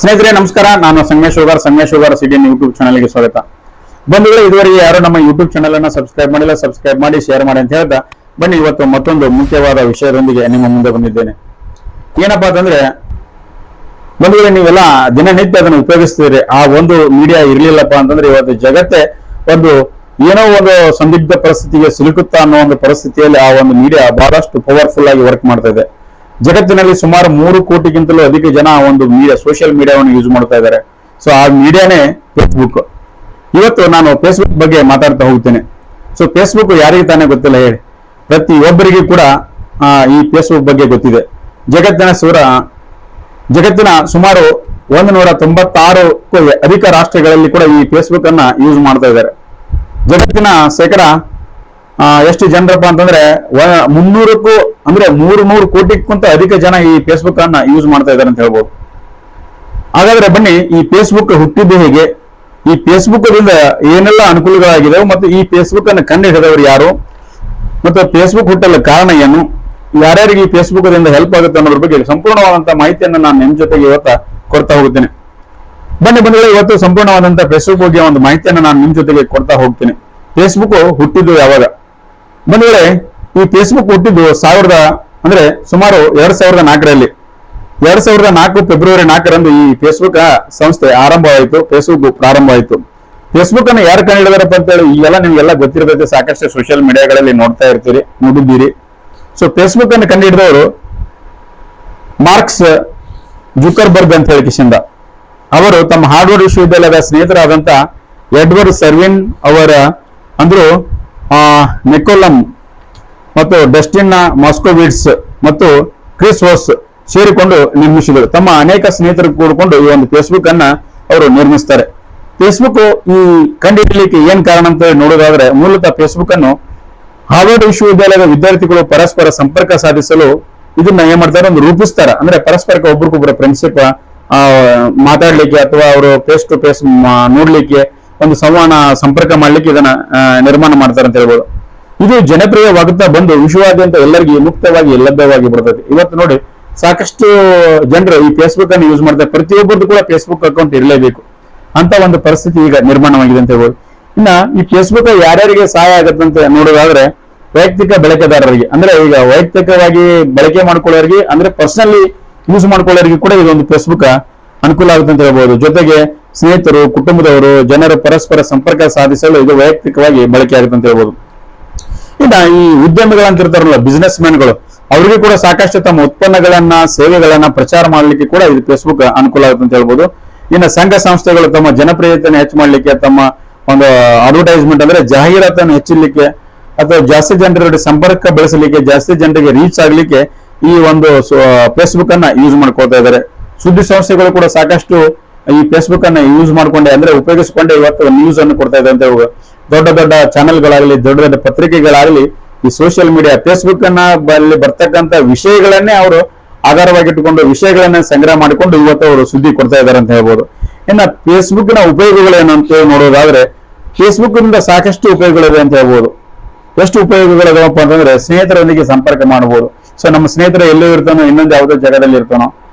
ಸ್ನೇಹಿತರೆ ನಮಸ್ಕಾರ, ನಾನು ಸಂಗಮೇಶ್ ಹೋಗಾರ್ ಸಿಟಿಎನ್ ಯೂಟ್ಯೂಬ್ ಚಾನಲ್ಗೆ ಸ್ವಾಗತ. ಬಂಧುಗಳೇ, ಇದುವರೆಗೆ ಯಾರು ನಮ್ಮ ಯೂಟ್ಯೂಬ್ ಚಾನಲ್ ಅನ್ನ ಸಬ್ಸ್ಕ್ರೈಬ್ ಮಾಡಿಲ್ಲ, ಸಬ್ಸ್ಕ್ರೈಬ್ ಮಾಡಿ, ಶೇರ್ ಮಾಡಿ ಅಂತ ಹೇಳ್ತಾ ಬನ್ನಿ ಇವತ್ತು ಮತ್ತೊಂದು ಮುಖ್ಯವಾದ ವಿಷಯದೊಂದಿಗೆ ನಿಮ್ಮ ಮುಂದೆ ಬಂದಿದ್ದೇನೆ. ಏನಪ್ಪಾ ಅಂತಂದ್ರೆ, ಬಂಧುಗಳೇ, ನೀವೆಲ್ಲ ದಿನನಿತ್ಯ ಅದನ್ನು ಉಪಯೋಗಿಸ್ತೀರಿ. ಆ ಒಂದು ಮೀಡಿಯಾ ಇರ್ಲಿಲ್ಲಪ್ಪ ಅಂತಂದ್ರೆ ಇವತ್ತು ಜಗತ್ತೇ ಏನೋ ಒಂದು ಸಂದಿಗ್ಧ ಪರಿಸ್ಥಿತಿಗೆ ಸಿಲುಕುತ್ತಾ ಅನ್ನೋ ಒಂದು ಪರಿಸ್ಥಿತಿಯಲ್ಲಿ ಆ ಒಂದು ಮೀಡಿಯಾ ಬಹಳಷ್ಟು ಪವರ್ಫುಲ್ ಆಗಿ ವರ್ಕ್ ಮಾಡ್ತಾ ಇದೆ. ಜಗತ್ತಿನಲ್ಲಿ ಸುಮಾರು 3 ಕೋಟಿಗಿಂತಲೂ ಅಧಿಕ ಜನ ಒಂದು ಮೀಡಿಯಾ, ಸೋಷಿಯಲ್ ಮೀಡಿಯಾವನ್ನು ಯೂಸ್ ಮಾಡ್ತಾ ಇದ್ದಾರೆ. ಸೊ ಆ ಮೀಡಿಯಾನೇ ಫೇಸ್ಬುಕ್. ಇವತ್ತು ನಾನು ಫೇಸ್ಬುಕ್ ಬಗ್ಗೆ ಮಾತಾಡ್ತಾ ಹೋಗ್ತೇನೆ. ಸೊ ಫೇಸ್ಬುಕ್ ಯಾರಿಗೆ ತಾನೇ ಗೊತ್ತಿಲ್ಲ ಹೇಳಿ? ಪ್ರತಿಯೊಬ್ಬರಿಗೂ ಕೂಡ ಈ ಫೇಸ್ಬುಕ್ ಬಗ್ಗೆ ಗೊತ್ತಿದೆ. ಜಗತ್ತಿನ ಸುಮಾರು 196ಕ್ಕೂ ಅಧಿಕ ರಾಷ್ಟ್ರಗಳಲ್ಲಿ ಕೂಡ ಈ ಫೇಸ್ಬುಕ್ ಅನ್ನ ಯೂಸ್ ಮಾಡ್ತಾ ಇದ್ದಾರೆ. ಜಗತ್ತಿನ ಶೇಕಡ ಎಷ್ಟು ಜನರಪ್ಪ ಅಂತಂದ್ರೆ 300ಕ್ಕೂ ಅಂದ್ರೆ 300 ಕೋಟಿಗಿಂತ ಅಧಿಕ ಜನ ಈ ಫೇಸ್ಬುಕ್ ಅನ್ನ ಯೂಸ್ ಮಾಡ್ತಾ ಇದ್ದಾರೆ ಅಂತ ಹೇಳ್ಬೋದು. ಹಾಗಾದ್ರೆ ಬನ್ನಿ, ಈ ಫೇಸ್ಬುಕ್ ಹುಟ್ಟಿದ್ದು ಹೇಗೆ, ಈ ಫೇಸ್ಬುಕ್ ದಿಂದ ಏನೆಲ್ಲ ಅನುಕೂಲಗಳಾಗಿವೆ, ಮತ್ತು ಈ ಫೇಸ್ಬುಕ್ ಅನ್ನು ಕಂಡು ಹಿಡಿದವರು ಯಾರು, ಮತ್ತು ಫೇಸ್ಬುಕ್ ಹುಟ್ಟಲು ಕಾರಣ ಏನು, ಯಾರ್ಯಾರಿಗೆ ಈ ಫೇಸ್ಬುಕ್ ದಿಂದ ಹೆಲ್ಪ್ ಆಗುತ್ತೆ ಅನ್ನೋದ್ರ ಬಗ್ಗೆ ಸಂಪೂರ್ಣವಾದಂತಹ ಮಾಹಿತಿಯನ್ನು ನಾನು ನಿಮ್ಮ ಜೊತೆಗೆ ಇವತ್ತು ಕೊಡ್ತಾ ಹೋಗ್ತೇನೆ. ಬನ್ನಿ ಬಂಧುಗಳೇ, ಇವತ್ತು ಸಂಪೂರ್ಣವಾದಂತಹ ಫೇಸ್ಬುಕ್ ಬಗ್ಗೆ ಒಂದು ಮಾಹಿತಿಯನ್ನು ನಾನು ನಿಮ್ಮ ಜೊತೆಗೆ ಕೊಡ್ತಾ ಹೋಗ್ತೀನಿ. ಫೇಸ್ಬುಕ್ ಹುಟ್ಟಿದ್ದು ಯಾವಾಗ? ಬಂಧುಗಳೇ, ಈ ಫೇಸ್ಬುಕ್ ಹುಟ್ಟಿದ್ದು ಸುಮಾರು 2004ರಲ್ಲಿ 2004 ಫೆಬ್ರವರಿ 4ರಂದು ಈ ಫೇಸ್ಬುಕ್ ಸಂಸ್ಥೆ ಆರಂಭವಾಯಿತು. ಫೇಸ್ಬುಕ್ ಪ್ರಾರಂಭವಾಯಿತು. ಫೇಸ್ಬುಕ್ ಅನ್ನು ಯಾರು ಕಂಡು ಹಿಡಿದಾರಪ್ಪ ಅಂತ ಹೇಳಿ ಈಗೆಲ್ಲ ನಿಮ್ಗೆಲ್ಲ ಗೊತ್ತಿರಬೇಕು. ಸಾಕಷ್ಟು ಸೋಷಿಯಲ್ ಮೀಡಿಯಾಗಳಲ್ಲಿ ನೋಡಿದ್ದೀರಿ. ಸೊ ಫೇಸ್ಬುಕ್ ಅನ್ನು ಕಂಡು ಹಿಡಿದವರು ಮಾರ್ಕ್ಸ್ ಜುಕರ್ಬರ್ಗ್ ಅಂತ ಹೇಳಿ ಕಿಶಿಂದ ಅವರು ತಮ್ಮ ಹಾರ್ವರ್ಡ್ ವಿಶ್ವವಿದ್ಯಾಲಯದ ಸ್ನೇಹಿತರಾದಂತ ಎಡ್ವರ್ಡ್ ಸರ್ವಿನ್ ಅವರ ನಿಕೋಲಮ್ ಮತ್ತು ಡಸ್ಟಿನ್ ಮಾಸ್ಕೋವಿಟ್ಸ್ ಮತ್ತು ಕ್ರಿಸ್ ವೋಸ್ ಸೇರಿಕೊಂಡು ನಿರ್ಮಿಸಿದರು. ತಮ್ಮ ಅನೇಕ ಸ್ನೇಹಿತರು ಕೂಡಿಕೊಂಡು ಈ ಒಂದು ಫೇಸ್ಬುಕ್ ಅನ್ನ ಅವರು ನಿರ್ಮಿಸ್ತಾರೆ. ಫೇಸ್ಬುಕ್ ಈ ಕಂಡುಹಿಡಿಯಲಿಕ್ಕೆ ಏನ್ ಕಾರಣ ಅಂತ ನೋಡೋದಾದ್ರೆ, ಮೂಲತಃ ಫೇಸ್ಬುಕ್ ಅನ್ನು ಹಾರ್ವರ್ಡ್ ವಿಶ್ವವಿದ್ಯಾಲಯದ ವಿದ್ಯಾರ್ಥಿಗಳು ಪರಸ್ಪರ ಸಂಪರ್ಕ ಸಾಧಿಸಲು ಇದನ್ನ ಏನ್ ಮಾಡ್ತಾರೆ, ಒಂದು ರೂಪಿಸ್ತಾರೆ. ಅಂದ್ರೆ ಪರಸ್ಪರಕ್ಕೆ ಒಬ್ರಿಗೊಬ್ಬರ ಫ್ರೆಂಡ್ಶಿಪ್ ಮಾತಾಡ್ಲಿಕ್ಕೆ ಅಥವಾ ಅವರು ಫೇಸ್ ಟು ಫೇಸ್ ನೋಡ್ಲಿಕ್ಕೆ, ಒಂದು ಸಂವಹನ ಸಂಪರ್ಕ ಮಾಡ್ಲಿಕ್ಕೆ ಇದನ್ನ ನಿರ್ಮಾಣ ಮಾಡ್ತಾರೆ ಅಂತ ಹೇಳ್ಬೋದು. ಇದು ಜನಪ್ರಿಯವಾಗುತ್ತಾ ಬಂದು ವಿಶ್ವಾದ್ಯಂತ ಎಲ್ಲರಿಗೂ ಮುಕ್ತವಾಗಿ ಲಭ್ಯವಾಗಿ ಬರ್ತದೆ. ಇವತ್ತು ನೋಡಿ, ಸಾಕಷ್ಟು ಜನರು ಈ ಫೇಸ್ಬುಕ್ ಅನ್ನು ಯೂಸ್ ಮಾಡ್ತಾರೆ. ಪ್ರತಿಯೊಬ್ಬರದ್ದು ಕೂಡ ಫೇಸ್ಬುಕ್ ಅಕೌಂಟ್ ಇರಲೇಬೇಕು ಅಂತ ಒಂದು ಪರಿಸ್ಥಿತಿ ಈಗ ನಿರ್ಮಾಣವಾಗಿದೆ ಅಂತ ಹೇಳ್ಬೋದು. ಇನ್ನ ಈ ಫೇಸ್ಬುಕ್ ಯಾರ್ಯಾರಿಗೆ ಸಹಾಯ ಆಗುತ್ತೆ ಅಂತ ನೋಡೋದಾದ್ರೆ, ವೈಯಕ್ತಿಕ ಬಳಕೆದಾರರಿಗೆ, ಅಂದ್ರೆ ಈಗ ವೈಯಕ್ತಿಕವಾಗಿ ಬಳಕೆ ಮಾಡ್ಕೊಳ್ಳೋರಿಗೆ, ಅಂದ್ರೆ ಪರ್ಸನಲಿ ಯೂಸ್ ಮಾಡ್ಕೊಳ್ಳೋರಿಗೆ ಕೂಡ ಇದೊಂದು ಫೇಸ್ಬುಕ್ ಅನುಕೂಲ ಆಗುತ್ತೆ ಅಂತ ಹೇಳ್ಬೋದು. ಜೊತೆಗೆ ಸ್ನೇಹಿತರು, ಕುಟುಂಬದವರು, ಜನರು ಪರಸ್ಪರ ಸಂಪರ್ಕ ಸಾಧಿಸಲು ಇದು ವೈಯಕ್ತಿಕವಾಗಿ ಬಳಕೆ ಆಗುತ್ತೆ ಅಂತ ಹೇಳ್ಬೋದು. ಇನ್ನ ಈ ಉದ್ಯಮಿಗಳಂತ ಇರ್ತಾರಲ್ಲ, ಬಿಸಿನೆಸ್ ಮ್ಯಾನ್ಗಳು, ಅವರಿಗೆ ಕೂಡ ಸಾಕಷ್ಟು ತಮ್ಮ ಉತ್ಪನ್ನಗಳನ್ನ, ಸೇವೆಗಳನ್ನ ಪ್ರಚಾರ ಮಾಡ್ಲಿಕ್ಕೆ ಕೂಡ ಇದು ಫೇಸ್ಬುಕ್ ಅನುಕೂಲ ಆಗುತ್ತೆ ಅಂತ ಹೇಳ್ಬೋದು. ಇನ್ನು ಸಂಘ ಸಂಸ್ಥೆಗಳು ತಮ್ಮ ಜನಪ್ರಿಯತೆಯನ್ನು ಹೆಚ್ಚು ಮಾಡ್ಲಿಕ್ಕೆ, ತಮ್ಮ ಒಂದು ಅಡ್ವರ್ಟೈಸ್ಮೆಂಟ್ ಅಂದ್ರೆ ಜಾಹೀರಾತನ್ನು ಹೆಚ್ಚಲಿಕ್ಕೆ, ಅಥವಾ ಜಾಸ್ತಿ ಜನರ ಸಂಪರ್ಕ ಬೆಳೆಸಲಿಕ್ಕೆ, ಜಾಸ್ತಿ ಜನರಿಗೆ ರೀಚ್ ಆಗ್ಲಿಕ್ಕೆ ಈ ಒಂದು ಫೇಸ್ಬುಕ್ ಅನ್ನ ಯೂಸ್ ಮಾಡ್ಕೊಳ್ತಾ ಇದ್ದಾರೆ. ಸುದ್ದಿ ಸಂಸ್ಥೆಗಳು ಕೂಡ ಸಾಕಷ್ಟು ಈ ಫೇಸ್ಬುಕ್ ಅನ್ನ ಯೂಸ್ ಮಾಡ್ಕೊಂಡೆ, ಅಂದ್ರೆ ಉಪಯೋಗಿಸಿಕೊಂಡೆ ಇವತ್ತು ನ್ಯೂಸ್ ಅನ್ನು ಕೊಡ್ತಾ ಇದೆ ಅಂತ ಹೇಳ್ಬೋದು. ದೊಡ್ಡ ದೊಡ್ಡ ಚಾನೆಲ್ಗಳಾಗಲಿ, ದೊಡ್ಡ ದೊಡ್ಡ ಪತ್ರಿಕೆಗಳಾಗಲಿ ಈ ಸೋಷಿಯಲ್ ಮೀಡಿಯಾ ಫೇಸ್ಬುಕ್ ಅನ್ನ ಬರ್ತಕ್ಕಂಥ ವಿಷಯಗಳನ್ನೇ ಅವರು ಆಧಾರವಾಗಿಟ್ಟುಕೊಂಡು ವಿಷಯಗಳನ್ನ ಸಂಗ್ರಹ ಮಾಡಿಕೊಂಡು ಇವತ್ತು ಅವರು ಸುದ್ದಿ ಕೊಡ್ತಾ ಇದ್ದಾರೆ ಅಂತ ಹೇಳ್ಬೋದು. ಇನ್ನು ಫೇಸ್ಬುಕ್ ನ ಉಪಯೋಗಗಳೇನು ಅಂತ ನೋಡೋದಾದ್ರೆ, ಫೇಸ್ಬುಕ್ ನಿಂದ ಸಾಕಷ್ಟು ಉಪಯೋಗಗಳಿದೆ ಅಂತ ಹೇಳ್ಬೋದು. ಎಷ್ಟು ಉಪಯೋಗಗಳಿದಾವಪ್ಪ ಅಂತಂದ್ರೆ, ಸ್ನೇಹಿತರೊಂದಿಗೆ ಸಂಪರ್ಕ ಮಾಡಬಹುದು. ಸೊ ನಮ್ಮ ಸ್ನೇಹಿತರು ಎಲ್ಲೋ ಇರ್ತಾನೋ, ಇನ್ನೊಂದು ಯಾವುದೋ ಜಾಗದಲ್ಲಿ ಇರ್ತಾನೋ,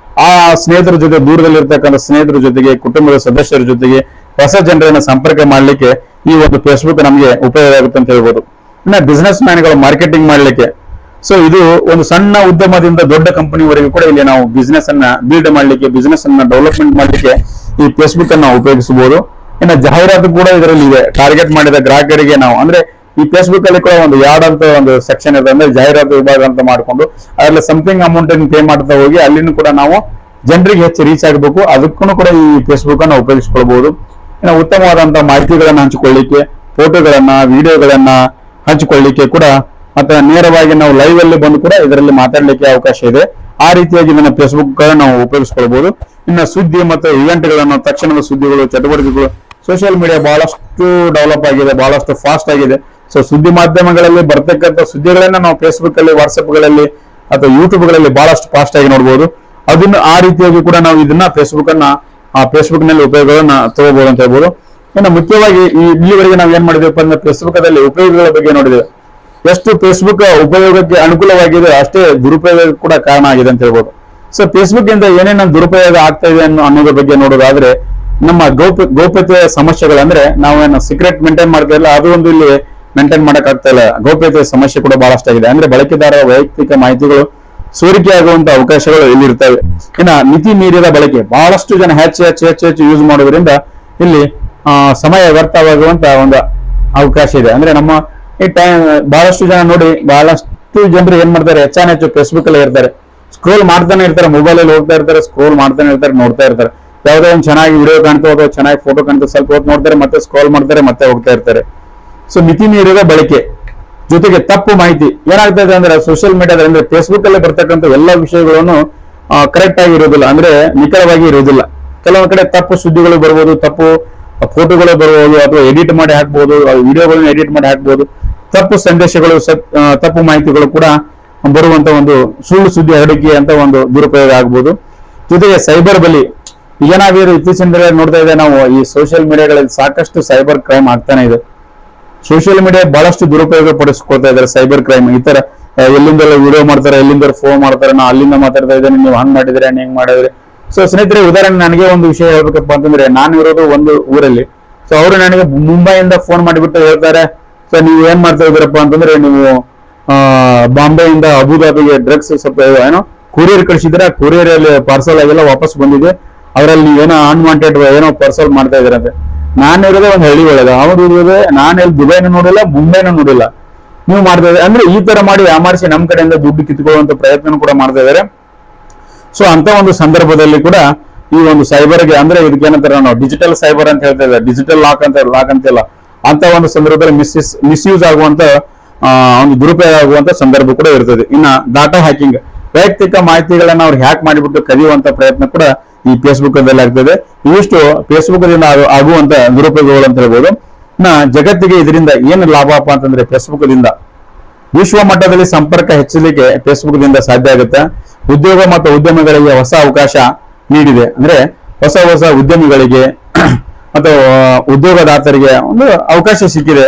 ಆ ಸ್ನೇಹಿತರ ಜೊತೆ, ದೂರದಲ್ಲಿ ಇರ್ತಕ್ಕಂಥ ಸ್ನೇಹಿತರ ಜೊತೆಗೆ, ಕುಟುಂಬದ ಸದಸ್ಯರ ಜೊತೆಗೆ ಹೊಸ ಜನರನ್ನ ಸಂಪರ್ಕ ಮಾಡ್ಲಿಕ್ಕೆ ಈ ಒಂದು ಫೇಸ್ಬುಕ್ ನಮಗೆ ಉಪಯೋಗ ಆಗುತ್ತೆ ಅಂತ ಹೇಳ್ಬೋದು. ಇನ್ನ ಬಿಸಿನೆಸ್ ಮ್ಯಾನ್ಗಳು ಮಾರ್ಕೆಟಿಂಗ್ ಮಾಡ್ಲಿಕ್ಕೆ, ಸೊ ಇದು ಒಂದು ಸಣ್ಣ ಉದ್ಯಮದಿಂದ ದೊಡ್ಡ ಕಂಪನಿವರೆಗೂ ಕೂಡ ಇಲ್ಲಿ ನಾವು ಬಿಸಿನೆಸ್ ಅನ್ನ ಬಿಲ್ಡ್ ಮಾಡ್ಲಿಕ್ಕೆ, ಬಿಸಿನೆಸ್ ಅನ್ನ ಡೆವಲಪ್ಮೆಂಟ್ ಮಾಡ್ಲಿಕ್ಕೆ ಈ ಫೇಸ್ಬುಕ್ ಅನ್ನ ಉಪಯೋಗಿಸಬಹುದು. ಇನ್ನು ಜಾಹೀರಾತು ಕೂಡ ಇದರಲ್ಲಿ ಇದೆ. ಟಾರ್ಗೆಟ್ ಮಾಡಿದ ಗ್ರಾಹಕರಿಗೆ ನಾವು, ಅಂದ್ರೆ ಈ ಫೇಸ್ಬುಕ್ ಅಲ್ಲಿ ಕೂಡ ಒಂದು ಯಾರ್ಡ್ ಅಂತ ಒಂದು ಸೆಕ್ಷನ್ ಇದೆ, ಅಂದ್ರೆ ಜಾಹೀರಾತು ವಿಭಾಗ ಅಂತ ಮಾಡ್ಕೊಂಡು ಅದರಲ್ಲಿ ಸಮಥಿಂಗ್ ಅಮೌಂಟ್ ಅನ್ನು ಪೇ ಮಾಡ್ತಾ ಹೋಗಿ ಅಲ್ಲಿನೂ ಕೂಡ ನಾವು ಜನರಿಗೆ ಹೆಚ್ಚು ರೀಚ್ ಆಗಬೇಕು. ಅದಕ್ಕೂ ಕೂಡ ಈ ಫೇಸ್ಬುಕ್ ಅನ್ನ ಉಪಯೋಗಿಸ್ಕೊಳ್ಬಹುದು. ಇನ್ನು ಉತ್ತಮವಾದಂತಹ ಮಾಹಿತಿಗಳನ್ನ ಹಂಚಿಕೊಳ್ಳಿಕ್ಕೆ, ಫೋಟೋಗಳನ್ನ, ವಿಡಿಯೋಗಳನ್ನ ಹಂಚಿಕೊಳ್ಳಿಕ್ಕೆ ಕೂಡ, ಮತ್ತೆ ನೇರವಾಗಿ ನಾವು ಲೈವ್ ಅಲ್ಲಿ ಬಂದು ಕೂಡ ಇದರಲ್ಲಿ ಮಾತಾಡ್ಲಿಕ್ಕೆ ಅವಕಾಶ ಇದೆ. ಆ ರೀತಿಯಾಗಿ ಇದನ್ನ ಫೇಸ್ಬುಕ್ ನಾವು ಉಪಯೋಗಿಸ್ಕೊಳ್ಬಹುದು. ಇನ್ನು ಸುದ್ದಿ ಮತ್ತು ಇವೆಂಟ್ಗಳನ್ನು, ತಕ್ಷಣದ ಸುದ್ದಿಗಳು, ಚಟುವಟಿಕೆಗಳು, ಸೋಷಿಯಲ್ ಮೀಡಿಯಾ ಬಹಳಷ್ಟು ಡೆವಲಪ್ ಆಗಿದೆ, ಬಹಳಷ್ಟು ಫಾಸ್ಟ್ ಆಗಿದೆ. ಸೊ ಸುದ್ದಿ ಮಾಧ್ಯಮಗಳಲ್ಲಿ ಬರ್ತಕ್ಕಂಥ ಸುದ್ದಿಗಳನ್ನ ನಾವು ಫೇಸ್ಬುಕ್ ಅಲ್ಲಿ, ವಾಟ್ಸ್ಆಪ್ ಗಳಲ್ಲಿ ಅಥವಾ ಯೂಟ್ಯೂಬ್ ಗಳಲ್ಲಿ ಬಹಳಷ್ಟು ಫಾಸ್ಟ್ ಆಗಿ ನೋಡಬಹುದು. ಅದನ್ನು ಆ ರೀತಿಯಾಗಿ ಕೂಡ ನಾವು ಇದನ್ನ ಫೇಸ್ಬುಕ್ ನಲ್ಲಿ ಉಪಯೋಗಗಳನ್ನ ತಗೋಬಹುದು ಅಂತ ಹೇಳ್ಬೋದು. ಇನ್ನು ಮುಖ್ಯವಾಗಿ ಇಲ್ಲಿವರೆಗೆ ನಾವು ಏನ್ ಮಾಡಿದ್ವಿ ಅಂದ್ರೆ, ಫೇಸ್ಬುಕ್ ದಲ್ಲಿ ಉಪಯೋಗಗಳ ಬಗ್ಗೆ ನೋಡಿದ್ದೇವೆ. ಎಷ್ಟು ಫೇಸ್ಬುಕ್ ಉಪಯೋಗಕ್ಕೆ ಅನುಕೂಲವಾಗಿದೆ, ಅಷ್ಟೇ ದುರುಪಯೋಗ ಕೂಡ ಕಾರಣ ಆಗಿದೆ ಅಂತ ಹೇಳ್ಬೋದು. ಸೊ ಫೇಸ್ಬುಕ್ ಇಂದ ಏನೇನು ದುರುಪಯೋಗ ಆಗ್ತಾ ಇದೆ ಅನ್ನೋದ್ರ ಬಗ್ಗೆ ನೋಡೋದಾದ್ರೆ, ನಮ್ಮ ಗೌಪ್ಯತೆಯ ಸಮಸ್ಯೆಗಳು, ಅಂದ್ರೆ ನಾವೇನು ಸೀಕ್ರೆಟ್ ಮೇಂಟೈನ್ ಮಾಡ್ತಾ ಇಲ್ಲ, ಅದು ಒಂದು ಇಲ್ಲಿ ಮೇಂಟೈನ್ ಮಾಡಕ್ ಆಗ್ತಾ ಇಲ್ಲ. ಗೌಪ್ಯತೆಯ ಸಮಸ್ಯೆ ಕೂಡ ಬಹಳಷ್ಟಾಗಿದೆ. ಅಂದ್ರೆ ಬಳಕೆದಾರರ ವೈಯಕ್ತಿಕ ಮಾಹಿತಿಗಳು ಸೋರಿಕೆ ಆಗುವಂತ ಅವಕಾಶಗಳು ಇಲ್ಲಿ ಇರ್ತವೆ. ಇನ್ನ ಮಿತಿ ಮೀರಿದ ಬಳಕೆ, ಬಹಳಷ್ಟು ಜನ ಹೆಚ್ಚು ಯೂಸ್ ಮಾಡೋದ್ರಿಂದ ಇಲ್ಲಿ ಸಮಯ ವ್ಯರ್ಥವಾಗುವಂತ ಒಂದು ಅವಕಾಶ ಇದೆ. ಅಂದ್ರೆ ನಮ್ಮ ಈ ಟೈಮ್ ಬಹಳಷ್ಟು ಜನ ನೋಡಿ, ಬಹಳಷ್ಟು ಜನರು ಏನ್ ಮಾಡ್ತಾರೆ, ಹೆಚ್ಚು ಫೇಸ್ಬುಕ್ ಅಲ್ಲೇ ಇರ್ತಾರೆ, ಸ್ಕ್ರೋಲ್ ಮಾಡ್ತಾನೆ ಇರ್ತಾರೆ, ಮೊಬೈಲ್ ಅಲ್ಲಿ ಹೋಗ್ತಾ ಇರ್ತಾರೆ, ಸ್ಕ್ರೋಲ್ ಮಾಡ್ತಾನೆ ಇರ್ತಾರೆ, ನೋಡ್ತಾ ಇರ್ತಾರೆ. ಯಾವುದೋ ಒಂದು ಚೆನ್ನಾಗಿ ವಿಡಿಯೋ ಕಾಣ್ತಾ ಅಥವಾ ಚೆನ್ನಾಗಿ ಫೋಟೋ ಕಾಣ್ತಾ ಸ್ವಲ್ಪ ಹೊತ್ತು ನೋಡ್ತಾರೆ, ಮತ್ತೆ ಸ್ಕ್ರೋಲ್ ಮಾಡ್ತಾರೆ, ಮತ್ತೆ ಹೋಗ್ತಾ ಇರ್ತಾರೆ. ಸೊ ಮಿತಿ ಮೀರಿದ ಬಳಕೆ ಜೊತೆಗೆ ತಪ್ಪು ಮಾಹಿತಿ ಏನಾಗ್ತಾ ಇದೆ ಅಂದ್ರೆ, ಸೋಷಿಯಲ್ ಮೀಡಿಯಾದಲ್ಲಿ ಅಂದ್ರೆ ಫೇಸ್ಬುಕ್ ಅಲ್ಲಿ ಬರ್ತಕ್ಕಂಥ ಎಲ್ಲಾ ವಿಷಯಗಳನ್ನು ಕರೆಕ್ಟ್ ಆಗಿ ಇರೋದಿಲ್ಲ, ಅಂದ್ರೆ ನಿಖರವಾಗಿ ಇರುವುದಿಲ್ಲ. ಕೆಲವೊಂದು ಕಡೆ ತಪ್ಪು ಸುದ್ದಿಗಳು ಬರ್ಬೋದು, ತಪ್ಪು ಫೋಟೋಗಳು ಬರ್ಬೋದು, ಅಥವಾ ಎಡಿಟ್ ಮಾಡಿ ಹಾಕ್ಬಹುದು, ವಿಡಿಯೋಗಳನ್ನ ಎಡಿಟ್ ಮಾಡಿ ಹಾಕ್ಬಹುದು. ತಪ್ಪು ಸಂದೇಶಗಳು, ತಪ್ಪು ಮಾಹಿತಿಗಳು ಕೂಡ ಬರುವಂತ ಒಂದು ಸುಳ್ಳು ಸುದ್ದಿ ಹರಡಿಕೆ ಅಂತ ಒಂದು ದುರುಪಯೋಗ ಆಗ್ಬೋದು. ಜೊತೆಗೆ ಸೈಬರ್ ಬಲಿ, ಏನಾಗಿರೋ ಇತ್ತೀಚಿನ ದಿನಗಳಲ್ಲಿ ನೋಡ್ತಾ ಇದೆ ನಾವು, ಈ ಸೋಷಿಯಲ್ ಮೀಡಿಯಾಗಳಲ್ಲಿ ಸಾಕಷ್ಟು ಸೈಬರ್ ಕ್ರೈಮ್ ಆಗ್ತಾನೆ ಇದೆ. ಸೋಷಿಯಲ್ ಮೀಡಿಯಾ ಬಹಳಷ್ಟು ದುರುಪಯೋಗ ಪಡಿಸ್ಕೊಳ್ತಾ ಇದ್ದಾರೆ ಸೈಬರ್ ಕ್ರೈಮ್. ಈ ತರ ಎಲ್ಲಿಂದೆಲ್ಲ ವಿಡಿಯೋ ಮಾಡ್ತಾರೆ, ಎಲ್ಲಿಂದ ಫೋನ್ ಮಾಡ್ತಾರೆ, ನಾ ಅಲ್ಲಿಂದ ಮಾತಾಡ್ತಾ ಇದ್ದೇನೆ, ನೀವು ಹಂಗ್ ಮಾಡಿದ್ರೆ ಹೆಂಗ್ ಮಾಡಿದ್ರೆ. ಸೊ ಸ್ನೇಹಿತರೆ, ಉದಾಹರಣೆ ನನಗೆ ಒಂದು ವಿಷಯ ಹೇಳ್ಬೇಕಪ್ಪ ಅಂತಂದ್ರೆ, ನಾನು ಇರೋದು ಒಂದು ಊರಲ್ಲಿ. ಸೊ ಅವರು ನನಗೆ ಮುಂಬೈಯಿಂದ ಫೋನ್ ಮಾಡಿಬಿಟ್ಟು ಹೇಳ್ತಾರೆ, ಸೊ ನೀವು ಏನ್ ಮಾಡ್ತಾ ಇದ್ದೀರಪ್ಪ ಅಂತಂದ್ರೆ, ನೀವು ಬಾಂಬೆಯಿಂದ ಅಬುದಾಬಿಗೆ ಡ್ರಗ್ಸ್ ಸ್ವಲ್ಪ ಏನೋ ಕೊರಿಯರ್ ಕಳಿಸಿದ್ರೆ, ಕೊರಿಯರ್ ಅಲ್ಲಿ ಪಾರ್ಸಲ್ ಆಗಿಲ್ಲ, ವಾಪಸ್ ಬಂದಿದೆ, ಅವರಲ್ಲಿ ಏನೋ ಅನ್ವಾಂಟೆಡ್ ಏನೋ ಪಾರ್ಸಲ್ ಮಾಡ್ತಾ ಇದ್ರಂತೆ. ನಾನು ಇರೋದೇ ಒಂದು ಹಳ್ಳಿ ಒಳಗೆ, ಅವ್ರು ಇರೋದೇ ನಾನು ಎಲ್ಲಿ ದುಬೈನ ನೋಡಿಲ್ಲ, ಮುಂಬೈನ ನೋಡಿಲ್ಲ. ನೀವು ಮಾಡ್ತಾ ಇದ್ದಾರೆ ಅಂದ್ರೆ ಈ ತರ ಮಾಡಿ ಯಾಮಾರಿಸಿ ನಮ್ಮ ಕಡೆಯಿಂದ ದುಡ್ಡು ಕಿತ್ಕೊಳ್ಳುವಂತ ಪ್ರಯತ್ನ ಕೂಡ ಮಾಡ್ತಾ ಇದ್ದಾರೆ. ಸೊ ಅಂತ ಒಂದು ಸಂದರ್ಭದಲ್ಲಿ ಕೂಡ ಈ ಒಂದು ಸೈಬರ್ಗೆ, ಅಂದ್ರೆ ಇದಕ್ಕೇನಂತಾರೆ ನಾವು ಡಿಜಿಟಲ್ ಸೈಬರ್ ಅಂತ ಹೇಳ್ತಾ ಇದ್ದಾರೆ, ಡಿಜಿಟಲ್ ಲಾಕ್ ಅಂತಿಲ್ಲ, ಅಂತ ಒಂದು ಸಂದರ್ಭದಲ್ಲಿ ಮಿಸ್ಯೂಸ್ ಆಗುವಂತ ಒಂದು ದುರುಪಯೋಗ ಆಗುವಂತ ಸಂದರ್ಭ ಕೂಡ ಇರ್ತದೆ. ಇನ್ನ ಡಾಟಾ ಹ್ಯಾಕಿಂಗ್, ವೈಯಕ್ತಿಕ ಮಾಹಿತಿಗಳನ್ನ ಅವ್ರು ಹ್ಯಾಕ್ ಮಾಡಿಬಿಟ್ಟು ಕದಿಯುವಂತ ಪ್ರಯತ್ನ ಕೂಡ ಈ ಫೇಸ್ಬುಕ್ ದಲ್ಲಿ ಆಗ್ತದೆ. ಇವಿಷ್ಟು ಫೇಸ್ಬುಕ್ ದಿಂದ ಆಗುವಂತ ದುರುಪಯೋಗಗಳು ಅಂತ ಹೇಳ್ಬೋದು. ಜಗತ್ತಿಗೆ ಇದರಿಂದ ಏನು ಲಾಭಪ್ಪ ಅಂತಂದ್ರೆ, ಫೇಸ್ಬುಕ್ ದಿಂದ ವಿಶ್ವ ಮಟ್ಟದಲ್ಲಿ ಸಂಪರ್ಕ ಹೆಚ್ಚಲಿಕ್ಕೆ ಫೇಸ್ಬುಕ್ ದಿಂದ ಸಾಧ್ಯ ಆಗುತ್ತೆ. ಉದ್ಯೋಗ ಮತ್ತು ಉದ್ಯಮಿಗಳಿಗೆ ಹೊಸ ಅವಕಾಶ ನೀಡಿದೆ. ಅಂದ್ರೆ ಹೊಸ ಉದ್ಯಮಿಗಳಿಗೆ ಮತ್ತು ಉದ್ಯೋಗದಾತರಿಗೆ ಒಂದು ಅವಕಾಶ ಸಿಕ್ಕಿದೆ.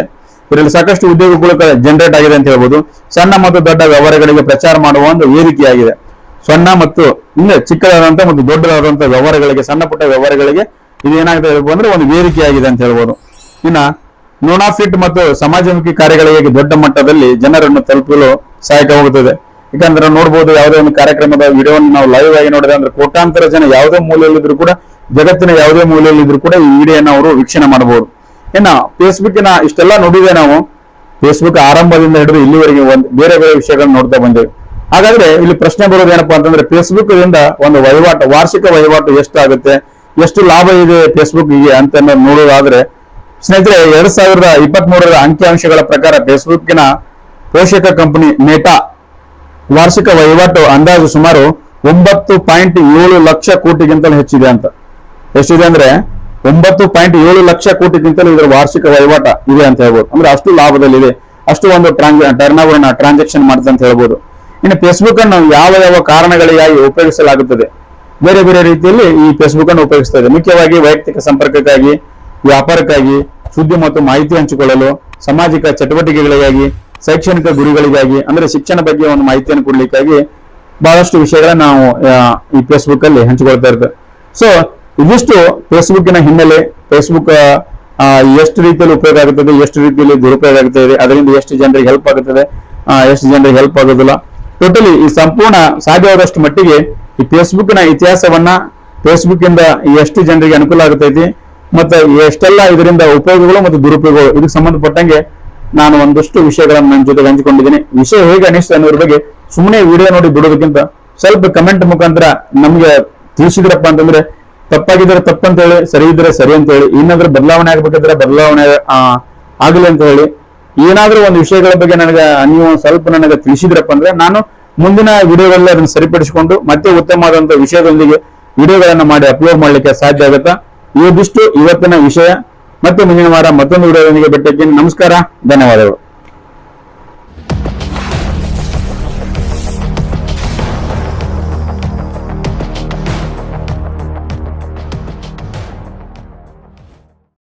ಇದರಲ್ಲಿ ಸಾಕಷ್ಟು ಉದ್ಯೋಗಗಳು ಜನರೇಟ್ ಆಗಿದೆ ಅಂತ ಹೇಳ್ಬೋದು. ಸಣ್ಣ ಮತ್ತು ದೊಡ್ಡ ವ್ಯವಹಾರಗಳಿಗೆ ಪ್ರಚಾರ ಮಾಡುವ ಒಂದು ವೇದಿಕೆಯಾಗಿದೆ. ಸಣ್ಣ ಮತ್ತು ಚಿಕ್ಕದಾದಂತಹ ಮತ್ತು ದೊಡ್ಡದಾದಂತಹ ವ್ಯವಹಾರಗಳಿಗೆ, ಸಣ್ಣ ಪುಟ್ಟ ವ್ಯವಹಾರಗಳಿಗೆ ಇದು ಏನಾಗಿದೆ ಹೇಳ್ಬೋದು ಅಂದ್ರೆ ಒಂದು ವೇದಿಕೆಯಾಗಿದೆ ಅಂತ ಹೇಳ್ಬೋದು. ಇನ್ನ ನೋನಾಫಿಟ್ ಮತ್ತು ಸಮಾಜಮುಖಿ ಕಾರ್ಯಗಳಿಗೆ ದೊಡ್ಡ ಮಟ್ಟದಲ್ಲಿ ಜನರನ್ನು ತಲುಪಲು ಸಹಾಯಕವಾಗುತ್ತದೆ. ಯಾಕಂದ್ರೆ ನೋಡ್ಬೋದು, ಯಾವುದೇ ಒಂದು ಕಾರ್ಯಕ್ರಮದ ವಿಡಿಯೋವನ್ನು ನಾವು ಲೈವ್ ಆಗಿ ನೋಡಿದ್ರೆ ಅಂದ್ರೆ ಕೋಟ್ಯಾಂತರ ಜನ ಯಾವುದೇ ಮೂಲೆಯಲ್ಲಿದ್ರು ಕೂಡ, ಜಗತ್ತಿನ ಯಾವುದೇ ಮೂಲೆಯಲ್ಲಿದ್ರು ಕೂಡ ಈ ವಿಡಿಯೋನ ಅವರು ವೀಕ್ಷಣೆ ಮಾಡಬಹುದು. ಇನ್ನ ಫೇಸ್ಬುಕ್ನ ಇಷ್ಟೆಲ್ಲ ನೋಡಿದೆ ನಾವು. ಫೇಸ್ಬುಕ್ ಆರಂಭದಿಂದ ಹಿಡಿದು ಇಲ್ಲಿವರೆಗೆ ಬೇರೆ ಬೇರೆ ವಿಷಯಗಳನ್ನ ನೋಡ್ತಾ ಬಂದೇವೆ. ಹಾಗಾದ್ರೆ ಇಲ್ಲಿ ಪ್ರಶ್ನೆ ಬರೋದು ಏನಪ್ಪಾ ಅಂತಂದ್ರೆ, ಫೇಸ್ಬುಕ್ ದಿಂದ ಒಂದು ವಹಿವಾಟು, ವಾರ್ಷಿಕ ವಹಿವಾಟು ಎಷ್ಟು ಆಗುತ್ತೆ, ಎಷ್ಟು ಲಾಭ ಇದೆ ಫೇಸ್ಬುಕ್ ಗೆ ಅಂತ ನೋಡೋದಾದ್ರೆ, ಸ್ನೇಹಿತರೆ 2023ರ ಅಂಕಿಅಂಶಗಳ ಪ್ರಕಾರ ಫೇಸ್ಬುಕ್ನ ಪೋಷಕ ಕಂಪನಿ ಮೆಟಾ ವಾರ್ಷಿಕ ವಹಿವಾಟು ಅಂದಾಜು ಸುಮಾರು 9.7 ಲಕ್ಷ ಕೋಟಿಗಿಂತಲೂ ಹೆಚ್ಚಿದೆ ಅಂತ. ಎಷ್ಟಿದೆ ಅಂದ್ರೆ 9.7 ಲಕ್ಷ ಕೋಟಿಗಿಂತಲೂ ಇದರ ವಾರ್ಷಿಕ ವಹಿವಾಟ ಇದೆ ಅಂತ ಹೇಳ್ಬೋದು. ಅಂದ್ರೆ ಅಷ್ಟು ಲಾಭದಲ್ಲಿದೆ, ಅಷ್ಟು ಒಂದು ಟರ್ನ್ ಓವರ್ ಟ್ರಾನ್ಸಾಕ್ಷನ್ ಮಾಡುತ್ತೆ ಅಂತ ಹೇಳ್ಬೋದು. ಇನ್ನು ಫೇಸ್ಬುಕ್ ಅನ್ನು ಯಾವ ಕಾರಣಗಳಿಗಾಗಿ ಉಪಯೋಗಿಸಲಾಗುತ್ತದೆ, ಬೇರೆ ಬೇರೆ ರೀತಿಯಲ್ಲಿ ಈ ಫೇಸ್ಬುಕ್ ಅನ್ನು ಉಪಯೋಗಿಸ್ತದೆ. ಮುಖ್ಯವಾಗಿ ವೈಯಕ್ತಿಕ ಸಂಪರ್ಕಕ್ಕಾಗಿ, ವ್ಯಾಪಾರಕ್ಕಾಗಿ, ಸುದ್ದಿ ಮತ್ತು ಮಾಹಿತಿ ಹಂಚಿಕೊಳ್ಳಲು, ಸಾಮಾಜಿಕ ಚಟುವಟಿಕೆಗಳಿಗಾಗಿ, ಶೈಕ್ಷಣಿಕ ಗುರಿಗಳಿಗಾಗಿ, ಅಂದ್ರೆ ಶಿಕ್ಷಣ ಬಗ್ಗೆ ಒಂದು ಮಾಹಿತಿಯನ್ನು ಕೊಡ್ಲಿಕ್ಕಾಗಿ ಬಹಳಷ್ಟು ವಿಷಯಗಳನ್ನ ನಾವು ಈ ಫೇಸ್ಬುಕ್ ಅಲ್ಲಿ ಹಂಚಿಕೊಳ್ತಾ ಇರ್ತೇವೆ. ಸೊ ಇದಿಷ್ಟು ಫೇಸ್ಬುಕ್ಕಿನ ಹಿನ್ನೆಲೆ, ಫೇಸ್ಬುಕ್ ಎಷ್ಟು ರೀತಿಯಲ್ಲಿ ಉಪಯೋಗ ಆಗುತ್ತದೆ, ಎಷ್ಟು ರೀತಿಯಲ್ಲಿ ದುರುಪಯೋಗ ಆಗುತ್ತದೆ, ಅದರಿಂದ ಎಷ್ಟು ಜನರಿಗೆ ಹೆಲ್ಪ್ ಆಗುತ್ತದೆ, ಎಷ್ಟು ಜನರಿಗೆ ಹೆಲ್ಪ್ ಆಗೋದಿಲ್ಲ, ಟೋಟಲಿ ಈ ಸಂಪೂರ್ಣ ಸಾಧ್ಯವಾದಷ್ಟು ಮಟ್ಟಿಗೆ ಈ ಫೇಸ್ಬುಕ್ನ ಇತಿಹಾಸವನ್ನ, ಫೇಸ್ಬುಕ್ ಇಂದ ಎಷ್ಟು ಜನರಿಗೆ ಅನುಕೂಲ ಆಗುತ್ತೈತಿ ಮತ್ತೆ ಎಷ್ಟೆಲ್ಲ ಇದರಿಂದ ಉಪಯೋಗಗಳು ಮತ್ತು ದುರುಪಯೋಗಗಳು, ಇದಕ್ಕೆ ಸಂಬಂಧಪಟ್ಟಂಗೆ ನಾನು ಒಂದಷ್ಟು ವಿಷಯಗಳನ್ನು ನನ್ನ ಜೊತೆಗೆ ಹಂಚಿಕೊಂಡಿದ್ದೀನಿ. ವಿಷಯ ಹೇಗೆ ಅನಿಸ್ತು ಅನ್ನೋದ್ರ ಬಗ್ಗೆ ಸುಮ್ಮನೆ ವಿಡಿಯೋ ನೋಡಿ ಬಿಡೋದಕ್ಕಿಂತ ಸ್ವಲ್ಪ ಕಮೆಂಟ್ ಮುಖಾಂತರ ನಮ್ಗೆ ತಿಳಿಸಿದ್ರಪ್ಪ ಅಂತಂದ್ರೆ, ತಪ್ಪಾಗಿದ್ರೆ ತಪ್ಪಂತ ಹೇಳಿ, ಸರಿ ಇದ್ರೆ ಸರಿ ಅಂತ ಹೇಳಿ, ಏನಾದ್ರೂ ಬದಲಾವಣೆ ಆಗ್ಬೇಕಿದ್ರೆ ಬದಲಾವಣೆ ಆಗಲಿ ಅಂತ ಹೇಳಿ, ಏನಾದ್ರೂ ಒಂದು ವಿಷಯಗಳ ಬಗ್ಗೆ ನನಗೆ ನೀವು ಸ್ವಲ್ಪ ನನಗೆ ತಿಳಿಸಿದ್ರಪ್ಪ ಅಂದ್ರೆ ನಾನು ಮುಂದಿನ ವಿಡಿಯೋಗಳಲ್ಲಿ ಅದನ್ನು ಸರಿಪಡಿಸಿಕೊಂಡು ಮತ್ತೆ ಉತ್ತಮವಾದಂತಹ ವಿಷಯದೊಂದಿಗೆ ವಿಡಿಯೋಗಳನ್ನ ಮಾಡಿ ಅಪ್ಲೋಡ್ ಮಾಡ್ಲಿಕ್ಕೆ ಸಾಧ್ಯ ಆಗುತ್ತಾ. ಇದಿಷ್ಟು ಇವತ್ತಿನ ವಿಷಯ. ಮತ್ತೆ ಮುಂದಿನ ವಾರ ಮತ್ತೊಂದು ವಿಡಿಯೋದೊಂದಿಗೆ ಭೇಟಿಯಾಗ್ತೀನಿ. ನಮಸ್ಕಾರ, ಧನ್ಯವಾದಗಳು.